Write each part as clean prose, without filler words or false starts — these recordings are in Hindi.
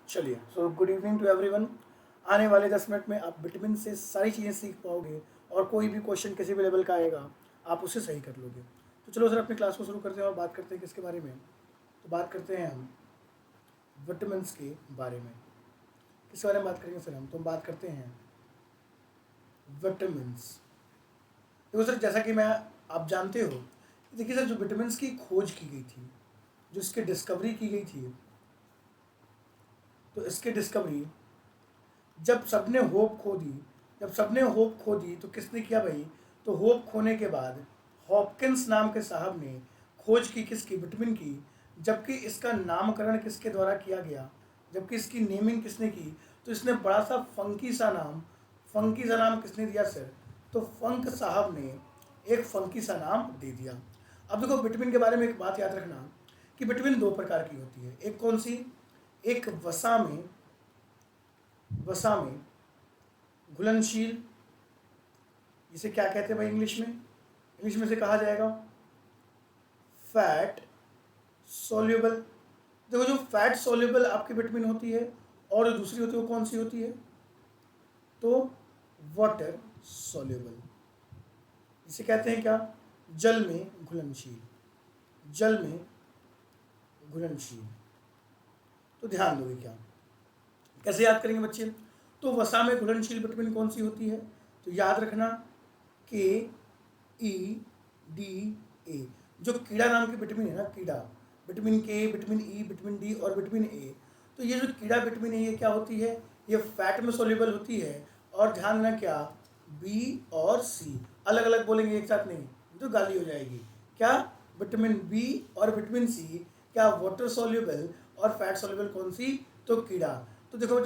चलिए, so good evening to everyone. आने वाले 10 मिनट में आप विटामिन से सारी चीज़ें सीख पाओगे और कोई भी क्वेश्चन किसी भी लेवल का आएगा आप उसे सही कर लोगे। तो चलो सर अपनी क्लास को शुरू करते हैं और बात करते हैं किसके बारे में। तो बात करते हैं हम विटामिन के बारे में। किस बारे में बात करेंगे सर हम? तो हम बात करते हैं विटामिन। देखो सर, जैसा कि मैं आप जानते हो, देखिए सर, जो विटामिन की खोज की गई थी, जो इसकी डिस्कवरी की गई थी, तो इसकी डिस्कवरी जब सबने होप खो दी तो किसने किया भाई? तो होप खोने के बाद हॉपकिंस नाम के साहब ने खोज की किसकी? विटामिन की। जबकि इसका नामकरण किसके द्वारा किया गया, जबकि इसकी नेमिंग किसने की? तो इसने बड़ा सा फंकी सा नाम किसने दिया सर? तो फंक साहब ने एक फंकी सा नाम दे दिया। अब देखो, विटामिन के बारे में एक बात याद रखना कि विटामिन दो प्रकार की होती है। एक कौन सी? एक वसा में घुलनशील, जिसे क्या कहते हैं भाई इंग्लिश में से कहा जाएगा फैट सोल्यूबल। देखो, जो फैट सोल्यूबल आपकी विटामिन होती है और जो दूसरी होती है वो कौन सी होती है? तो वाटर सोल्यूबल, जिसे कहते हैं क्या? जल में घुलनशील। तो ध्यान दोगे क्या? कैसे याद करेंगे बच्चे? तो वसा में घुलनशील विटामिन कौन सी होती है? तो याद रखना KEDA। जो कीड़ा नाम की विटामिन है ना, कीड़ा, विटामिन के, विटामिन ई, विटामिन डी और विटामिन ए। तो ये जो कीड़ा विटामिन है, ये क्या होती है? ये फैट में सोल्यूबल होती है। और ध्यान देना क्या, बी और सी अलग अलग बोलेंगे, एक साथ नहीं तो गाली हो जाएगी। क्या? विटामिन बी और विटामिन सी क्या वाटर सोल्यूबल और फैट सोल्यूबल कौन सी? तो कीड़ा। तो देखो,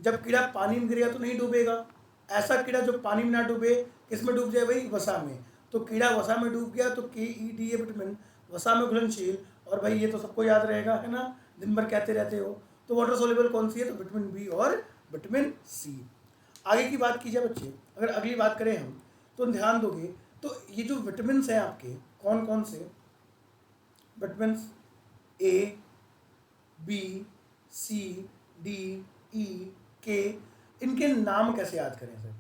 जब कीड़ा पानी में गिरेगा तो नहीं डूबेगा। ऐसा कीड़ा जो पानी में ना डूबे, किस में डूब जाए भाई? वसा में। तो कीड़ा वसा में डूब गया तो KEDA विटामिन वसा में घुलनशील। और भाई ये तो सबको याद रहेगा, है ना, दिन भर कहते रहते हो। तो वाटर सोल्यूबल कौन सी है? तो विटामिन बी और विटामिन सी। आगे की बात की जाए बच्चे, अगर अगली बात करें हम, तो ध्यान दोगे तो ये जो विटामिन हैं आपके, कौन कौन से? Vitamin A, B, C, D, E, K। इनके नाम कैसे याद करें सर?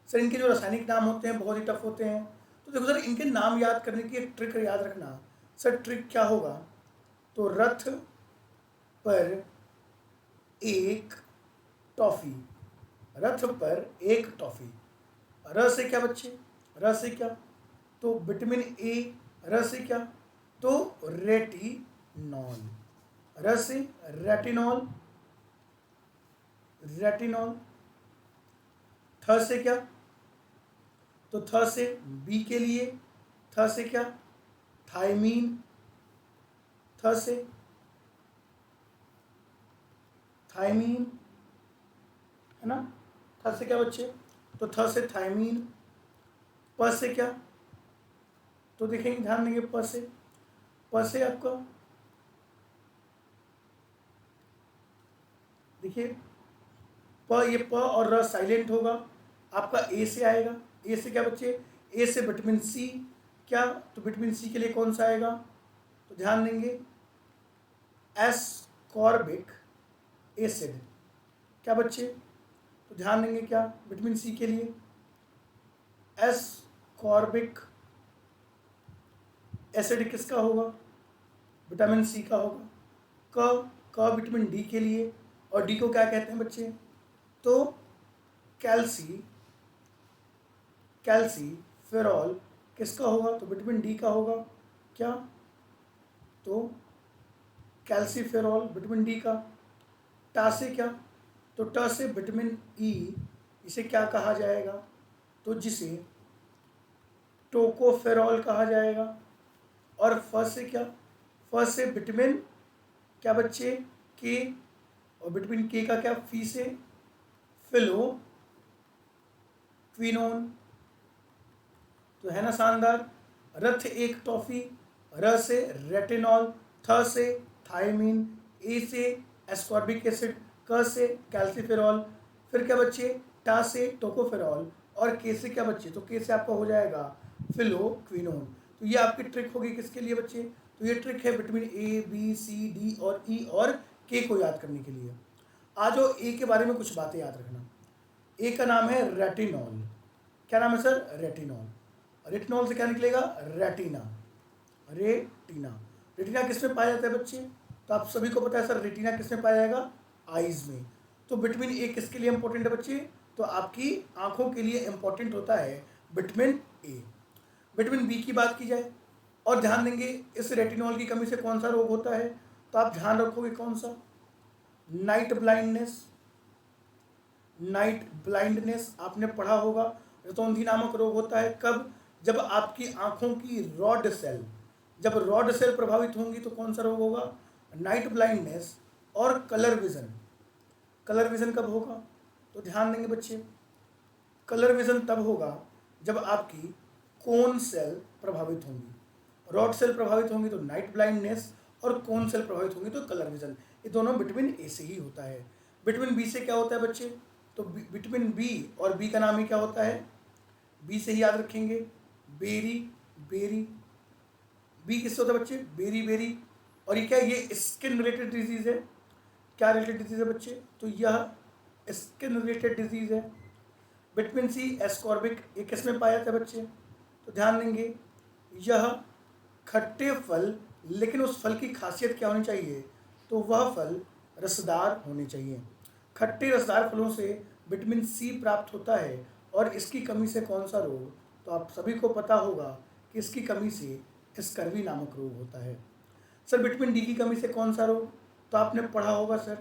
सर इनके जो रासायनिक नाम होते हैं बहुत ही टफ होते हैं। तो देखो सर, इनके नाम याद करने की एक ट्रिक याद रखना। सर ट्रिक क्या होगा? तो रथ पर एक टॉफी, रथ पर एक टॉफी। र से क्या बच्चे? र से क्या? तो विटामिन ए। र से क्या? तो रेटिनॉल। र से रेटिनॉल। थ से क्या? तो थ से बी के लिए, थ से क्या? थायमीन। थ से थायमीन, है ना। थ से क्या बच्चे? तो थ से थायमीन। प से क्या? तो देखेंगे, ध्यान देंगे, प से आपका, देखिए, ये प और र साइलेंट होगा। आपका ए से आएगा। ए से क्या बच्चे? ए से विटामिन सी। क्या? तो विटामिन सी के लिए कौन सा आएगा? तो ध्यान देंगे, एस्कॉर्बिक एसिड। क्या बच्चे? तो ध्यान देंगे क्या विटामिन सी के लिए? एस्कॉर्बिक एसिड किसका होगा? विटामिन सी का होगा। क विटामिन डी के लिए। और डी को क्या कहते हैं बच्चे? तो कैल्सीफेरॉल किसका होगा? तो विटामिन डी का होगा। क्या? तो कैल्सीफेरॉल विटामिन डी का। टा से क्या? तो ट से विटामिन ई, इसे क्या कहा जाएगा? तो जिसे टोकोफेरॉल कहा जाएगा। और फ से क्या? फ से विटामिन क्या बच्चे? के। और विटामिन के का क्या? फी से फिलोक्विनोन। तो है ना शानदार। रथ एक टॉफी, र से रेटिनॉल, थ से थायमीन, ए से एस्कॉर्बिक एसिड, क से कैल्सीफेरॉल, फिर क्या बच्चे? टा से टोकोफेरॉल और के से क्या बच्चे? तो के से आपका हो जाएगा फिलोक्विनोन। तो ये आपकी ट्रिक होगी किसके लिए बच्चे? तो ये ट्रिक है vitamin A, B, C, D और ई और के को याद करने के लिए। आ जाओ ए के बारे में कुछ बातें याद रखना। ए का नाम है रेटिनॉल। क्या नाम है सर? रेटिनॉल। रेटिनॉल से क्या निकलेगा? रेटिना। रेटिना। रेटिना किस में पाया जाता है बच्चे? तो आप सभी को पता है सर, रेटिना किस में पाया जाएगा? आइज में। तो विटामिन ए किसके लिए इंपॉर्टेंट है बच्चे? तो आपकी आंखों के लिए इंपॉर्टेंट होता है विटामिन ए। विटामिन बी की बात की जाए और ध्यान देंगे इस रेटिनॉल की कमी से कौन सा रोग होता है, तो आप ध्यान रखोगे कौन सा? Night blindness. नाइट ब्लाइंडनेस आपने पढ़ा होगा, रतौंधी नामक रोग होता है। कब? जब आपकी आंखों की रॉड सेल, जब रॉड सेल प्रभावित होंगी तो कौन सा रोग होगा? Night blindness. और कलर विजन। कलर विजन कब होगा? तो ध्यान देंगे बच्चे, कलर विजन तब होगा जब आपकी कोन सेल प्रभावित होंगी। रॉड सेल प्रभावित होंगी तो नाइट ब्लाइंडनेस, और कोन सेल प्रभावित होंगी तो कलर विजन। ये दोनों विटामिन ए से ही होता है। विटामिन बी से क्या होता है बच्चे? तो विटामिन बी, और बी का नाम ही क्या होता है? बी से ही याद रखेंगे, बेरी बेरी। बी किससे होता है बच्चे? Beriberi. और ये क्या? ये स्किन रिलेटेड डिजीज है। क्या रिलेटेड डिजीज है बच्चे? तो यह स्किन रिलेटेड डिजीज है। विटामिन सी एस्कॉर्बिक, ये किस में पाया जाता है बच्चे? तो ध्यान देंगे, यह खट्टे फल, लेकिन उस फल की खासियत क्या होनी चाहिए? तो वह फल रसदार होने चाहिए। खट्टे रसदार फलों से विटामिन सी प्राप्त होता है। और इसकी कमी से कौन सा रोग? तो आप सभी को पता होगा कि इसकी कमी से स्कर्वी नामक रोग होता है। सर विटामिन डी की कमी से कौन सा रोग? तो आपने पढ़ा होगा सर,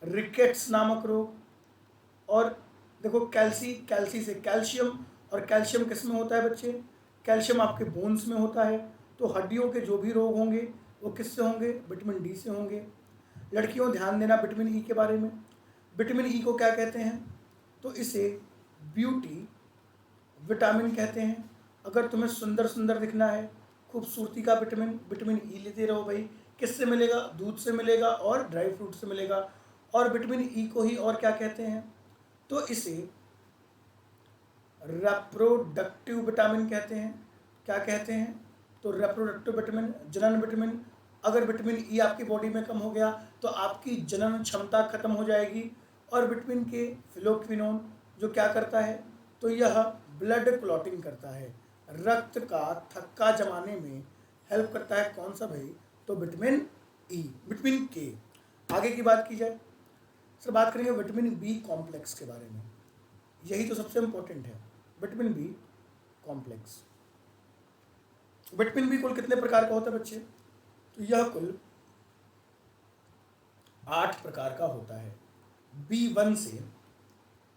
रिकेट्स नामक रोग। और देखो कैल्सी से कैल्शियम, और कैल्शियम किस में होता है बच्चे? कैल्शियम आपके बोन्स में होता है। तो हड्डियों के जो भी रोग होंगे वो किससे होंगे? विटामिन डी से होंगे। लड़कियों ध्यान देना विटामिन ई के बारे में। विटामिन ई को क्या कहते हैं? तो इसे ब्यूटी विटामिन कहते हैं। अगर तुम्हें सुंदर सुंदर दिखना है, खूबसूरती का विटामिन, विटामिन ई लेते रहो भाई। किससे मिलेगा? दूध से मिलेगा और ड्राई फ्रूट से मिलेगा। और विटामिन ई को ही और क्या कहते हैं? तो इसे रेप्रोडक्टिव विटामिन कहते हैं। क्या कहते हैं? तो रेप्रोडक्टिव विटामिन, जनन विटामिन। अगर विटामिन ई आपकी बॉडी में कम हो गया तो आपकी जनन क्षमता खत्म हो जाएगी। और विटामिन के फिलोक्विनोन जो क्या करता है? तो यह ब्लड क्लॉटिंग करता है, रक्त का थक्का जमाने में हेल्प करता है। कौन सा भाई? तो विटामिन ई, विटामिन के। आगे की बात की जाए सर, बात करेंगे विटामिन बी कॉम्प्लेक्स के बारे में। यही तो सबसे इंपॉर्टेंट है, vitamin B complex. Vitamin B कुल कितने प्रकार का होता है बच्चे? तो यह कुल 8 प्रकार का होता है, B1 से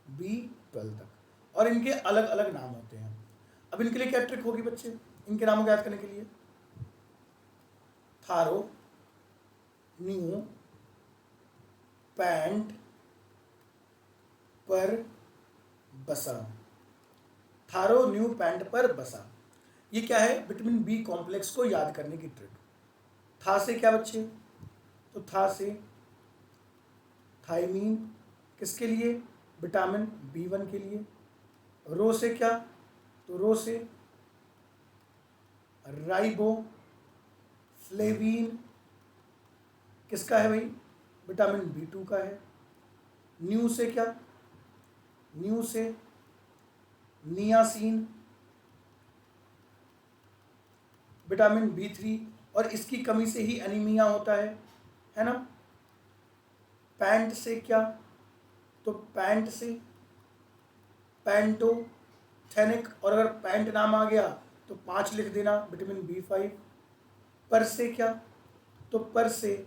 B12 तक। और इनके अलग अलग नाम होते हैं। अब इनके लिए क्या ट्रिक होगी बच्चे इनके नामों को याद करने के लिए? थारो, न्यू, पैंट, पर, बसा। थारो, न्यू, पैंट, पर, बसा। ये क्या है? विटामिन बी कॉम्प्लेक्स को याद करने की ट्रिक। था से क्या बच्चे? तो था से थायमीन, किसके लिए? विटामिन B1 के लिए। रो से क्या? तो रो से राइबो फ्लेवीन, किसका है भाई? विटामिन B2 का है। न्यू से क्या? न्यू से नियासिन, विटामिन B3, और इसकी कमी से ही एनीमिया होता है ना। पैंट से क्या? तो पैंट से पैंटोथेनिक, और अगर पैंट नाम आ गया तो 5 लिख देना, विटामिन B5। पर से क्या? तो पर से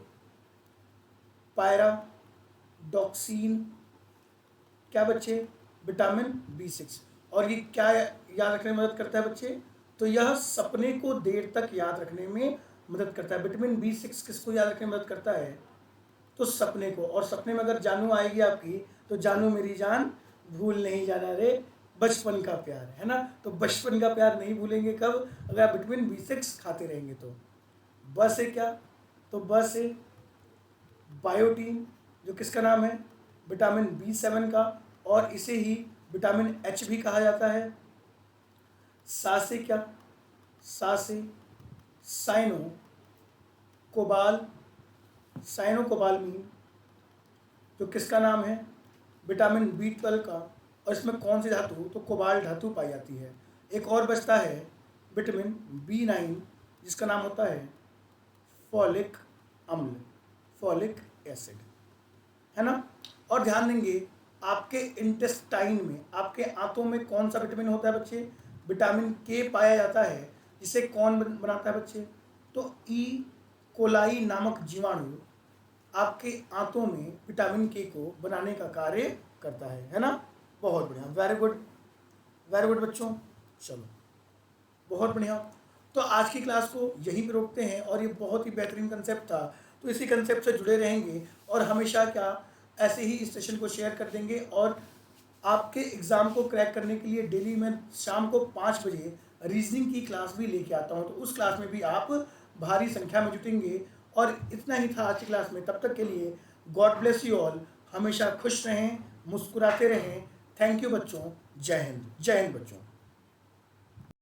पायराडॉक्सिन, क्या बच्चे? Vitamin B6। और ये क्या याद रखने में मदद करता है बच्चे? तो यह सपने को देर तक याद रखने में मदद करता है। विटामिन B6 किसको याद रखने में मदद करता है? तो सपने को। और सपने में अगर जानू आएगी आपकी तो जानू मेरी जान भूल नहीं जाना रे, बचपन का प्यार, है ना। तो बचपन का प्यार नहीं भूलेंगे कब? अगर आप विटामिन B6 खाते रहेंगे तो। ब से क्या? तो ब से बायोटीन, जो किसका नाम है? विटामिन B7 का, और इसे ही विटामिन H भी कहा जाता है। सा से क्या? सा से साइनो कोबाल, साइनो कोबालमीन, जो किसका नाम है, विटामिन B12 का, और इसमें कौन सी धातु, तो कोबाल्ट धातु पाई जाती है। एक और बचता है विटामिन B9 जिसका नाम होता है फॉलिक अम्ल, फॉलिक एसिड, है ना। और ध्यान देंगे आपके इंटेस्टाइन में, आपके आंतों में कौन सा विटामिन होता है बच्चे, विटामिन K पाया जाता है, जिसे कौन बनाता है बच्चे, तो ई कोलाई नामक जीवाणु आपके आंतों में विटामिन K को बनाने का कार्य करता है ना। बहुत बढ़िया, वेरी गुड बच्चों, चलो बहुत बढ़िया। तो आज की क्लास को यहीं पे रोकते हैं, और ये बहुत ही बेहतरीन कंसेप्ट था, तो इसी कंसेप्ट से जुड़े रहेंगे और हमेशा क्या ऐसे ही इस सेशन को शेयर कर देंगे। और आपके एग्ज़ाम को क्रैक करने के लिए डेली मैं शाम को 5 बजे रीजनिंग की क्लास भी लेके आता हूँ, तो उस क्लास में भी आप भारी संख्या में जुटेंगे। और इतना ही था आज की क्लास में, तब तक के लिए गॉड ब्लेस यू ऑल, हमेशा खुश रहें, मुस्कुराते रहें। थैंक यू बच्चों, जय हिंद बच्चों।